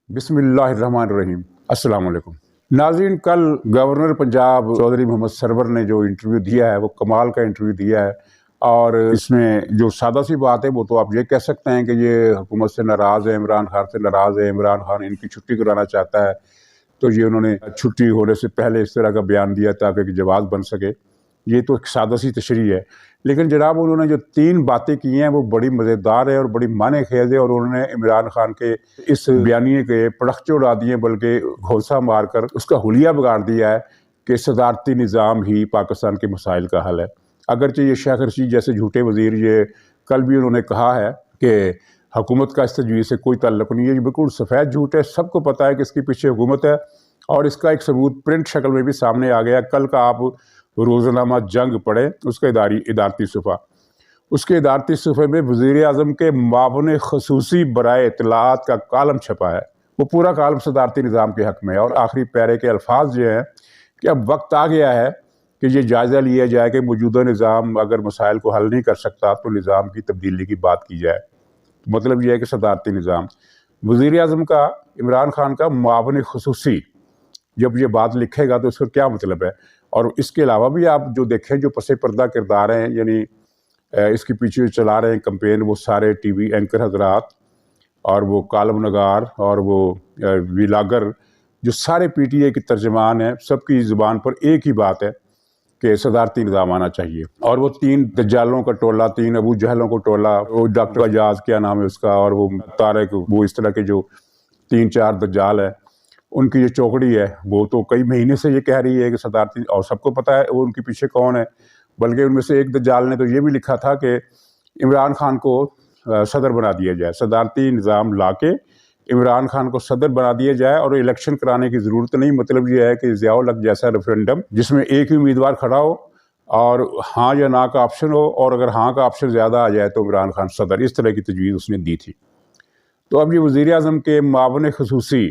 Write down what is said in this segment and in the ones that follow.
بسم اللہ الرحمن الرحیم۔ السلام علیکم ناظرین، کل گورنر پنجاب چودھری محمد سرور نے جو انٹرویو دیا ہے وہ کمال کا انٹرویو دیا ہے، اور اس میں جو سادہ سی بات ہے وہ تو آپ یہ کہہ سکتے ہیں کہ یہ حکومت سے ناراض ہے، عمران خان سے ناراض ہے، عمران خان ان کی چھٹی کرانا چاہتا ہے، تو یہ انہوں نے چھٹی ہونے سے پہلے اس طرح کا بیان دیا تاکہ کہ جواز بن سکے۔ یہ تو ایک سادہ سی تشریح ہے، لیکن جناب انہوں نے جو 3 باتیں کی ہیں وہ بڑی مزیدار ہے اور بڑی معنی خیز ہے، اور انہوں نے عمران خان کے اس بیانیے کے پڑخچے اڑا دیے، بلکہ گھونسا مار کر اس کا حلیہ بگاڑ دیا ہے کہ صدارتی نظام ہی پاکستان کے مسائل کا حل ہے۔ اگرچہ یہ شیخ رشید جیسے جھوٹے وزیر یہ کل بھی انہوں نے کہا ہے کہ حکومت کا اس تجویز سے کوئی تعلق نہیں ہے، یہ بالکل سفید جھوٹ ہے، سب کو پتہ ہے کہ اس کے پیچھے حکومت ہے، اور اس کا ایک ثبوت پرنٹ شکل میں بھی سامنے آ گیا۔ کل کا آپ روزنامہ جنگ پڑھیں، اس کا ادارتی صفحہ، اس کے ادارتی صفحے میں وزیر اعظم کے معاون خصوصی برائے اطلاعات کا کالم چھپا ہے۔ وہ پورا کالم صدارتی نظام کے حق میں ہے، اور آخری پیرے کے الفاظ جو ہیں کہ اب وقت آ گیا ہے کہ یہ جائزہ لیا جائے کہ موجودہ نظام اگر مسائل کو حل نہیں کر سکتا تو نظام کی تبدیلی کی بات کی جائے۔ مطلب یہ ہے کہ صدارتی نظام، وزیر اعظم کا عمران خان کا معاون خصوصی جب یہ بات لکھے گا تو اس کا کیا مطلب ہے؟ اور اس کے علاوہ بھی آپ جو دیکھیں جو پس پردہ کردار ہیں، یعنی اس کے پیچھے چلا رہے ہیں کمپین، وہ سارے ٹی وی اینکر حضرات اور وہ کالم نگار اور وہ ویلاگر جو سارے پی ٹی اے کے ترجمان ہیں، سب کی زبان پر ایک ہی بات ہے کہ صدارتی نظام آنا چاہیے۔ اور وہ 3 دجالوں کا ٹولہ، 3 ابو جہلوں کا ٹولہ، وہ ڈاکٹر اجاز کیا نام ہے اس کا، اور وہ طارق، وہ اس طرح کے جو 3-4 دجال ہیں، ان کی یہ چوکڑی ہے، وہ تو کئی مہینے سے یہ کہہ رہی ہے کہ صدارتی، اور سب کو پتہ ہے وہ ان کے پیچھے کون ہے۔ بلکہ ان میں سے ایک دجال نے تو یہ بھی لکھا تھا کہ عمران خان کو صدر بنا دیا جائے، صدارتی نظام لا کے عمران خان کو صدر بنا دیا جائے، اور الیکشن کرانے کی ضرورت نہیں۔ مطلب یہ ہے کہ ضیاء الحق جیسا ریفرینڈم جس میں ایک ہی امیدوار کھڑا ہو اور ہاں یا نا کا آپشن ہو، اور اگر ہاں کا آپشن زیادہ آ جائے تو عمران خان صدر، اس طرح کی تجویز اس نے دی تھی۔ تو اب یہ وزیر اعظم کے معاون خصوصی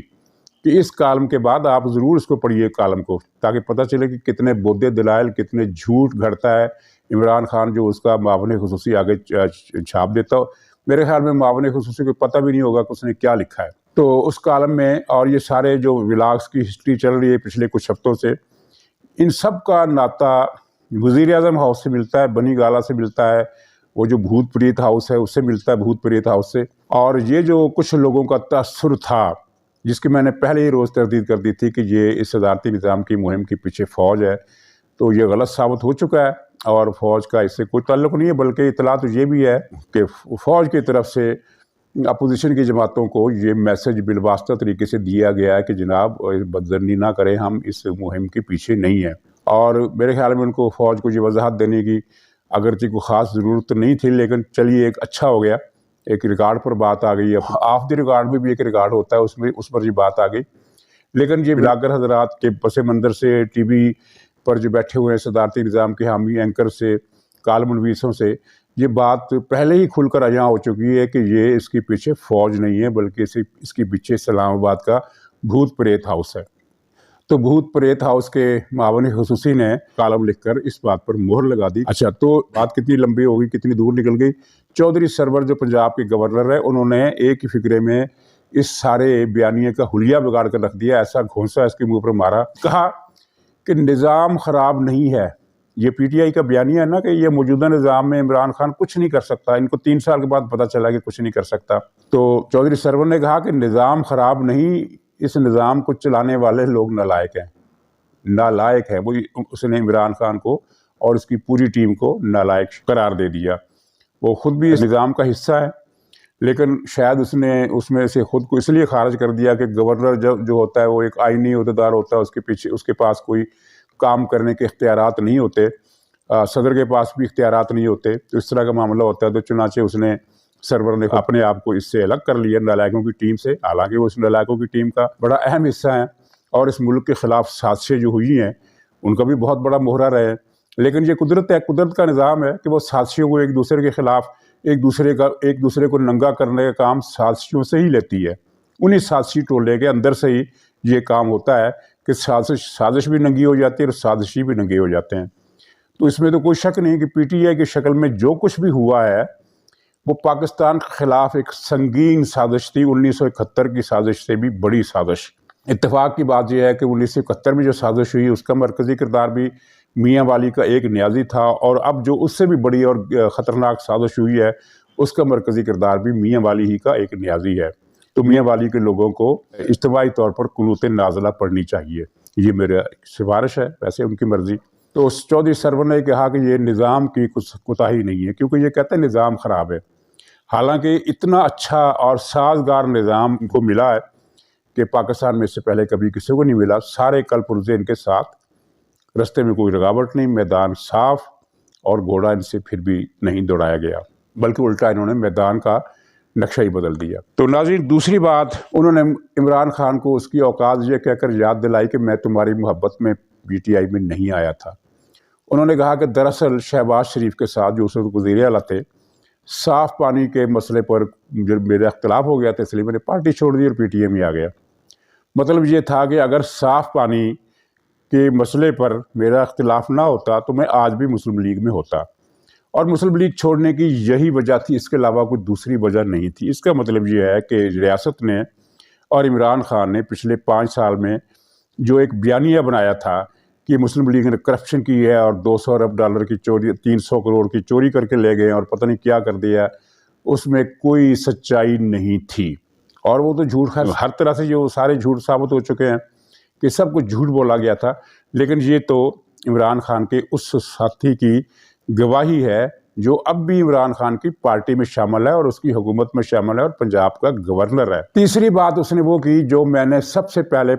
کہ اس کالم کے بعد آپ ضرور اس کو پڑھیے کالم کو، تاکہ پتہ چلے کہ کتنے بودے دلائل، کتنے جھوٹ گھڑتا ہے عمران خان جو اس کا معاون خصوصی آگے چھاپ دیتا ہو۔ میرے خیال میں معاون خصوصی کو پتہ بھی نہیں ہوگا کہ اس نے کیا لکھا ہے۔ تو اس کالم میں، اور یہ سارے جو ولاگس کی ہسٹری چل رہی ہے پچھلے کچھ ہفتوں سے، ان سب کا ناطہ وزیر اعظم ہاؤس سے ملتا ہے، بنی گالا سے ملتا ہے، وہ جو بھوت پریت ہاؤس ہے اس سے ملتا ہے، بھوت پریت ہاؤس سے۔ اور یہ جو کچھ لوگوں کا تاثر تھا جس کی میں نے پہلے ہی روز تردید کر دی تھی کہ یہ اس صدارتی نظام کی مہم کے پیچھے فوج ہے، تو یہ غلط ثابت ہو چکا ہے، اور فوج کا اس سے کوئی تعلق نہیں ہے۔ بلکہ اطلاع تو یہ بھی ہے کہ فوج کی طرف سے اپوزیشن کی جماعتوں کو یہ میسج بالواسطہ طریقے سے دیا گیا ہے کہ جناب بدظنی نہ کریں، ہم اس مہم کے پیچھے نہیں ہیں۔ اور میرے خیال میں ان کو فوج کو یہ وضاحت دینے کی اگرچہ کوئی خاص ضرورت نہیں تھی، لیکن چلیے ایک اچھا ہو گیا، ایک ریکارڈ پر بات آ گئی۔ آف دی ریکارڈ میں بھی ایک ریکارڈ ہوتا ہے، اس پر یہ بات آ گئی۔ لیکن یہ بلاگر حضرات کے پس منظر سے، ٹی وی پر جو بیٹھے ہوئے ہیں صدارتی نظام کے حامی اینکر سے، کالم نویسوں سے، یہ بات پہلے ہی کھل کر یہاں ہو چکی ہے کہ یہ اس کے پیچھے فوج نہیں ہے، بلکہ اس کے پیچھے اسلام آباد کا بھوت پریت ہاؤس ہے۔ تو بھوت پریت ہاؤس کے معاون خصوصی نے کالم لکھ کر اس بات پر مہر لگا دی۔ اچھا، تو بات کتنی لمبی ہو گئی، کتنی دور نکل گئی۔ چودھری سرور جو پنجاب کے گورنر ہے، انہوں نے ایک ہی فقرے میں اس سارے بیانیے کا حلیہ بگاڑ کر رکھ دیا، ایسا گھونسا اس کے منہ پر مارا، کہا کہ نظام خراب نہیں ہے۔ یہ پی ٹی آئی کا بیانیہ ہے نا کہ یہ موجودہ نظام میں عمران خان کچھ نہیں کر سکتا، ان کو 3 سال کے بعد پتہ چلا کہ کچھ نہیں کر سکتا۔ تو چودھری سرور نے کہا کہ نظام خراب نہیں، اس نظام کو چلانے والے لوگ نالائق ہیں، نالائق ہیں۔ وہ اس نے عمران خان کو اور اس کی پوری ٹیم کو نالائق قرار دے دیا۔ وہ خود بھی اس نظام کا حصہ ہے، لیکن شاید اس نے اس میں سے خود کو اس لیے خارج کر دیا کہ گورنر جو ہوتا ہے وہ ایک آئینی عہدیدار ہوتا ہے، اس کے پاس کوئی کام کرنے کے اختیارات نہیں ہوتے، صدر کے پاس بھی اختیارات نہیں ہوتے، تو اس طرح کا معاملہ ہوتا ہے۔ تو چنانچہ اس نے سرور نے اپنے آپ کو اس سے الگ کر لیا نالائقوں کی ٹیم سے، حالانکہ وہ اس نالائقوں کی ٹیم کا بڑا اہم حصہ ہیں، اور اس ملک کے خلاف سازشیں جو ہوئی ہیں ان کا بھی بہت بڑا مہرہ رہے۔ لیکن یہ قدرت ہے، قدرت کا نظام ہے کہ وہ سازشیوں کو ایک دوسرے کے خلاف، ایک دوسرے کو ننگا کرنے کا کام سازشیوں سے ہی لیتی ہے۔ انہی سازشی ٹولے کے اندر سے ہی یہ کام ہوتا ہے کہ سازش بھی ننگی ہو جاتی ہے اور سازشی بھی ننگے ہو جاتے ہیں۔ تو اس میں تو کوئی شک نہیں کہ پی ٹی آئی کی شکل میں جو کچھ بھی ہوا ہے وہ پاکستان کے خلاف ایک سنگین سازش تھی، 1971 کی سازش سے بھی بڑی سازش۔ اتفاق کی بات یہ ہے کہ 1971 میں جو سازش ہوئی اس کا مرکزی کردار بھی میاں والی کا ایک نیازی تھا، اور اب جو اس سے بھی بڑی اور خطرناک سازش ہوئی ہے اس کا مرکزی کردار بھی میاں والی ہی کا ایک نیازی ہے۔ تو میاں والی کے لوگوں کو اجتماعی طور پر قنوت نازلہ پڑھنی چاہیے، یہ میرا سفارش ہے، ویسے ان کی مرضی۔ تو چودھری سرور نے کہا کہ یہ نظام کی کچھ کوتاہی نہیں ہے، کیونکہ یہ کہتے ہیں نظام خراب ہے، حالانکہ اتنا اچھا اور سازگار نظام ان کو ملا ہے کہ پاکستان میں اس سے پہلے کبھی کسی کو نہیں ملا۔ سارے کل پرزے ان کے ساتھ، رستے میں کوئی رکاوٹ نہیں، میدان صاف، اور گھوڑا ان سے پھر بھی نہیں دوڑایا گیا، بلکہ الٹا انہوں نے میدان کا نقشہ ہی بدل دیا۔ تو ناظرین، دوسری بات، انہوں نے عمران خان کو اس کی اوقات یہ کہہ کر یاد دلائی کہ میں تمہاری محبت میں پی ٹی آئی میں نہیں آیا تھا۔ انہوں نے کہا کہ دراصل شہباز شریف کے ساتھ جو اس وقت وزیر اعلیٰ تھے، صاف پانی کے مسئلے پر جب میرا اختلاف ہو گیا تھا، اس لیے میں نے پارٹی چھوڑ دی اور پی ٹی اے میں آ گیا۔ مطلب یہ تھا کہ اگر صاف پانی کے مسئلے پر میرا اختلاف نہ ہوتا تو میں آج بھی مسلم لیگ میں ہوتا، اور مسلم لیگ چھوڑنے کی یہی وجہ تھی، اس کے علاوہ کوئی دوسری وجہ نہیں تھی۔ اس کا مطلب یہ ہے کہ ریاست نے اور عمران خان نے پچھلے 5 سال میں جو ایک بیانیہ بنایا تھا کہ مسلم لیگ نے کرپشن کی ہے اور 200 ارب ڈالر کی چوری، 300 کروڑ کی چوری کر کے لے گئے اور پتہ نہیں کیا کر دیا، اس میں کوئی سچائی نہیں تھی، اور وہ تو جھوٹ، ہر طرح سے جو سارے جھوٹ ثابت ہو چکے ہیں کہ سب کچھ جھوٹ بولا گیا تھا۔ لیکن یہ تو عمران خان کے اس ساتھی کی گواہی ہے جو اب بھی عمران خان کی پارٹی میں شامل ہے اور اس کی حکومت میں شامل ہے اور پنجاب کا گورنر ہے۔ تیسری بات اس نے وہ کی جو میں نے سب سے پہلے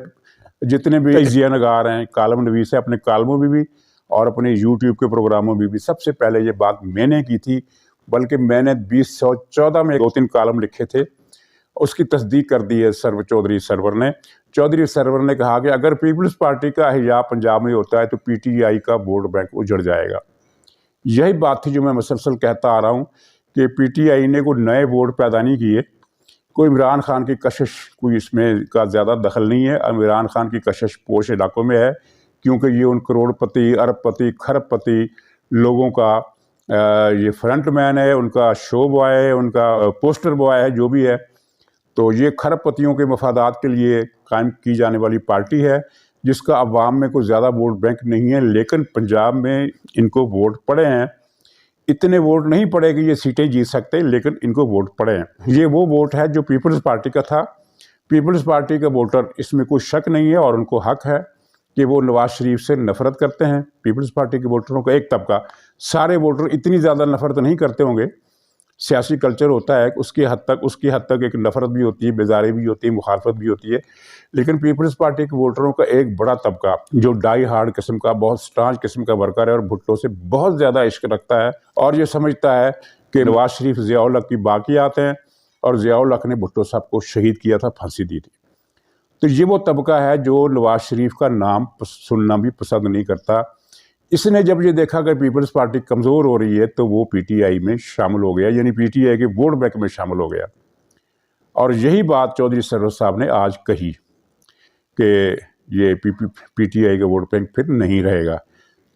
جتنے بھی تجزیہ نگار ہیں، کالم نویس ہیں، اپنے کالموں میں بھی اور اپنے یوٹیوب کے پروگراموں میں بھی سب سے پہلے یہ بات میں نے کی تھی، بلکہ میں نے 2014 میں 2-3 کالم لکھے تھے، اس کی تصدیق کر دی ہے چودھری سرور نے۔ چودھری سرور نے کہا کہ اگر پیپلز پارٹی کا احیاء پنجاب میں ہوتا ہے تو پی ٹی آئی کا ووٹ بینک اجڑ جائے گا۔ یہی بات تھی جو میں مسلسل کہتا آ رہا ہوں کہ پی ٹی آئی نے کوئی نئے ووٹ پیدا نہیں کیے، کوئی عمران خان کی کشش کوئی اس میں کا زیادہ دخل نہیں ہے۔ عمران خان کی کشش پوش علاقوں میں ہے، کیونکہ یہ ان کروڑ پتی، ارب پتی، کھرب پتی لوگوں کا یہ فرنٹ مین ہے، ان کا شو بوائے ہے، ان کا پوسٹر بوائے ہے، جو بھی ہے۔ تو یہ کھرب پتیوں کے مفادات کے لیے قائم کی جانے والی پارٹی ہے، جس کا عوام میں کوئی زیادہ ووٹ بینک نہیں ہے، لیکن پنجاب میں ان کو ووٹ پڑے ہیں۔ اتنے ووٹ نہیں پڑے کہ یہ سیٹیں جیت سکتے، لیکن ان کو ووٹ پڑے ہیں۔ یہ وہ ووٹ ہے جو پیپلز پارٹی کا تھا۔ پیپلز پارٹی کا ووٹر، اس میں کوئی شک نہیں ہے، اور ان کو حق ہے کہ وہ نواز شریف سے نفرت کرتے ہیں۔ پیپلز پارٹی کے ووٹروں کا ایک طبقہ، سارے ووٹر اتنی زیادہ نفرت نہیں کرتے ہوں گے، سیاسی کلچر ہوتا ہے، اس کی حد تک ایک نفرت بھی ہوتی ہے، بیزاری بھی ہوتی ہے، مخالفت بھی ہوتی ہے، لیکن پیپلز پارٹی کے ووٹروں کا ایک بڑا طبقہ جو ڈائی ہارڈ قسم کا، بہت سٹانچ قسم کا ورکر ہے اور بھٹو سے بہت زیادہ عشق رکھتا ہے، اور یہ سمجھتا ہے کہ نواز شریف ضیاء الحق کی باقیات ہیں، اور ضیاء الحق نے بھٹو صاحب کو شہید کیا تھا، پھانسی دی تھی۔ تو یہ وہ طبقہ ہے جو نواز شریف کا نام سننا بھی پسند نہیں کرتا۔ اس نے جب یہ دیکھا کہ پیپلز پارٹی کمزور ہو رہی ہے تو وہ پی ٹی آئی میں شامل ہو گیا، یعنی پی ٹی آئی کے ووٹ بینک میں شامل ہو گیا۔ اور یہی بات چودھری سرور صاحب نے آج کہی کہ یہ پی ٹی آئی کا ووٹ بینک پھر نہیں رہے گا۔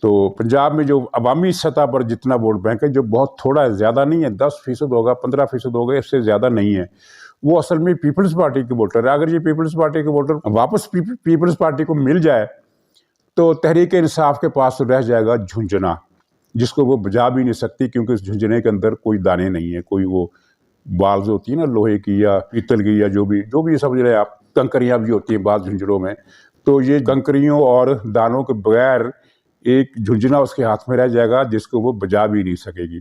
تو پنجاب میں جو عوامی سطح پر جتنا ووٹ بینک ہے، جو بہت تھوڑا ہے، زیادہ نہیں ہے، 10% ہوگا، 15% ہوگا، اس سے زیادہ نہیں ہے، وہ اصل میں پیپلز پارٹی کے ووٹر ہے۔ اگر یہ پیپلز پارٹی کے ووٹر واپس پیپلز پارٹی کو مل جائے تو تحریک انصاف کے پاس رہ جائے گا جھنجھنا، جس کو وہ بجا بھی نہیں سکتی، کیونکہ اس جھنجھنے کے اندر کوئی دانے نہیں ہیں، کوئی وہ بالز ہوتی ہیں نا لوہے کی یا پیتل کی یا جو بھی سمجھ رہے ہیں آپ، کنکریاں بھی ہوتی ہیں بعض جھنجھنوں میں، تو یہ کنکریوں اور دانوں کے بغیر ایک جھنجھنا اس کے ہاتھ میں رہ جائے گا جس کو وہ بجا بھی نہیں سکے گی۔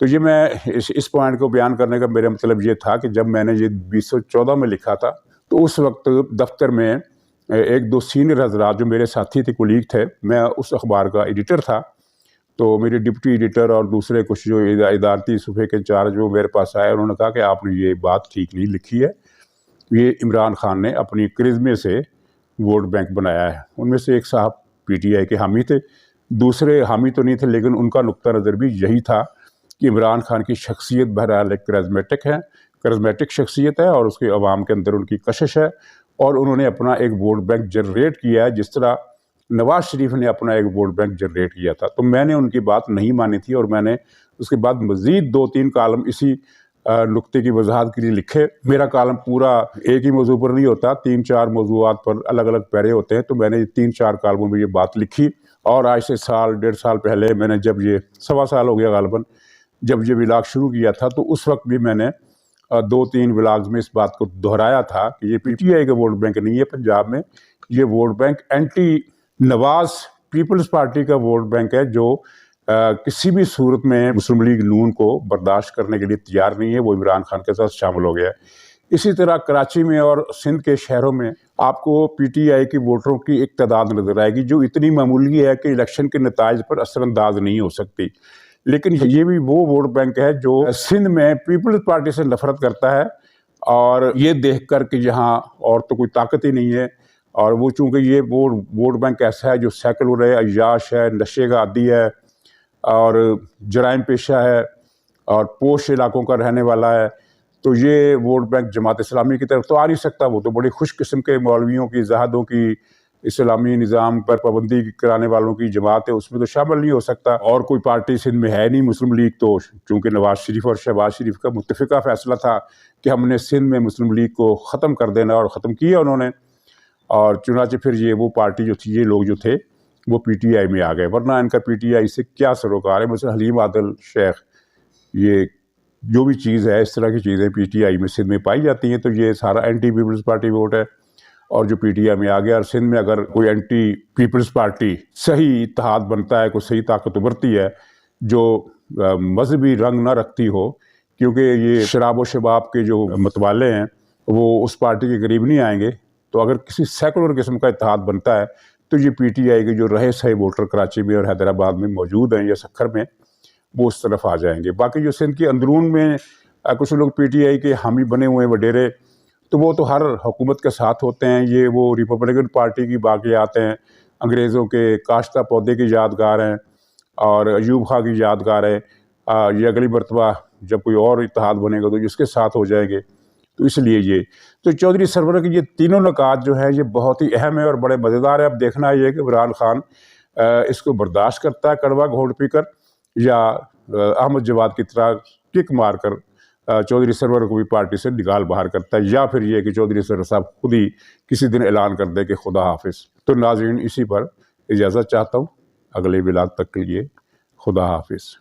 تو یہ میں اس پوائنٹ کو بیان کرنے کا میرا مطلب یہ تھا کہ جب میں نے یہ 2014 میں لکھا تھا تو اس وقت دفتر میں 1-2 سینئر حضرات جو میرے ساتھی تھے، کولیگ تھے، میں اس اخبار کا ایڈیٹر تھا، تو میرے ڈپٹی ایڈیٹر اور دوسرے کچھ جو ادارتی صفحے کے انچارج وہ میرے پاس آئے، انہوں نے کہا کہ آپ نے یہ بات ٹھیک نہیں لکھی ہے، یہ عمران خان نے اپنی کرزمے سے ووٹ بینک بنایا ہے۔ ان میں سے ایک صاحب پی ٹی آئی کے حامی تھے، دوسرے حامی تو نہیں تھے، لیکن ان کا نقطہ نظر بھی یہی تھا کہ عمران خان کی شخصیت بہرحال ایک کرزمیٹک شخصیت ہے، اور اس کے عوام کے اندر ان کی کشش ہے، اور انہوں نے اپنا ایک ووٹ بینک جنریٹ کیا ہے، جس طرح نواز شریف نے اپنا ایک ووٹ بینک جنریٹ کیا تھا۔ تو میں نے ان کی بات نہیں مانی تھی، اور میں نے اس کے بعد مزید 2-3 کالم اسی نقطے کی وضاحت کے لیے لکھے. میرا کالم پورا ایک ہی موضوع پر نہیں ہوتا، 3-4 موضوعات پر الگ الگ پیرے ہوتے ہیں. تو میں نے 3-4 کالموں میں یہ بات لکھی. اور آج سے 1.5 سال پہلے میں نے جب یہ 1.25 سال ہو گیا غالباً جب یہ ولاگ شروع کیا تھا، تو اس وقت بھی میں نے 2-3 ولاگز میں اس بات کو دہرایا تھا کہ یہ پی ٹی آئی کا ووٹ بینک نہیں ہے پنجاب میں. یہ ووٹ بینک اینٹی نواز پیپلز پارٹی کا ووٹ بینک ہے، جو کسی بھی صورت میں مسلم لیگ نون کو برداشت کرنے کے لیے تیار نہیں ہے. وہ عمران خان کے ساتھ شامل ہو گیا ہے. اسی طرح کراچی میں اور سندھ کے شہروں میں آپ کو پی ٹی آئی کی ووٹروں کی ایک تعداد نظر آئے گی جو اتنی معمولی ہے کہ الیکشن کے نتائج پر اثر انداز نہیں ہو سکتی. لیکن یہ بھی وہ ووٹ بینک ہے جو سندھ میں پیپلز پارٹی سے نفرت کرتا ہے، اور یہ دیکھ کر کہ یہاں اور تو کوئی طاقت ہی نہیں ہے. اور وہ چونکہ یہ ووٹ بینک ایسا ہے جو سیکولر ہے، عیاش ہے، نشے کا عادی ہے اور جرائم پیشہ ہے اور پوش علاقوں کا رہنے والا ہے، تو یہ ووٹ بینک جماعت اسلامی کی طرف تو آ نہیں سکتا. وہ تو بڑی خوش قسم کے مولویوں کی، زاہدوں کی، اسلامی نظام پر پابندی کرانے والوں کی جماعت ہے، اس میں تو شامل نہیں ہو سکتا. اور کوئی پارٹی سندھ میں ہے نہیں مسلم لیگ. تو چونکہ نواز شریف اور شہباز شریف کا متفقہ فیصلہ تھا کہ ہم نے سندھ میں مسلم لیگ کو ختم کر دینا، اور ختم کیا انہوں نے. اور چنانچہ پھر یہ وہ پارٹی جو تھی، یہ لوگ جو تھے وہ پی ٹی آئی میں آ گئے، ورنہ ان کا پی ٹی آئی سے کیا سروکار ہے. مثلا حلیم عادل شیخ، یہ جو بھی چیز ہے، اس طرح کی چیزیں پی ٹی آئی میں سندھ میں پائی جاتی ہیں، تو یہ سارا اینٹی پیپلز پارٹی ووٹ ہے. اور جو پی ٹی آئی میں آ گیا، اور سندھ میں اگر کوئی اینٹی پیپلز پارٹی صحیح اتحاد بنتا ہے، کوئی صحیح طاقت ابھرتی ہے جو مذہبی رنگ نہ رکھتی ہو، کیونکہ یہ شراب و شباب کے جو متوالے ہیں وہ اس پارٹی کے قریب نہیں آئیں گے. تو اگر کسی سیکولر قسم کا اتحاد بنتا ہے تو یہ پی ٹی آئی کے جو رہے سہے ووٹر کراچی میں اور حیدرآباد میں موجود ہیں یا سکھر میں، وہ اس طرف آ جائیں گے. باقی جو سندھ کے اندرون میں کچھ لوگ پی ٹی آئی کے حامی بنے ہوئے ہیں وڈیرے، تو وہ تو ہر حکومت کے ساتھ ہوتے ہیں. یہ وہ ریپبلکن پارٹی کی باقیات ہیں، انگریزوں کے کاشتہ پودے کی یادگار ہیں اور ایوب خاں کی یادگار ہے. یہ اگلی مرتبہ جب کوئی اور اتحاد بنے گا تو اس کے ساتھ ہو جائیں گے. تو اس لیے یہ تو چودھری سرور کے یہ تینوں نکات جو ہیں یہ بہت ہی اہم ہے اور بڑے مزیدار ہے. اب دیکھنا یہ کہ عمران خان اس کو برداشت کرتا ہے کڑوا گھونٹ پی کر، یا احمد جواد کی طرح کک مار کر چودھری سرور کو بھی پارٹی سے نکال باہر کرتا ہے، یا پھر یہ کہ چودھری سرور صاحب خود ہی کسی دن اعلان کر دے کہ خدا حافظ. تو ناظرین، اسی پر اجازت چاہتا ہوں. اگلے ولاگ تک کے لیے خدا حافظ.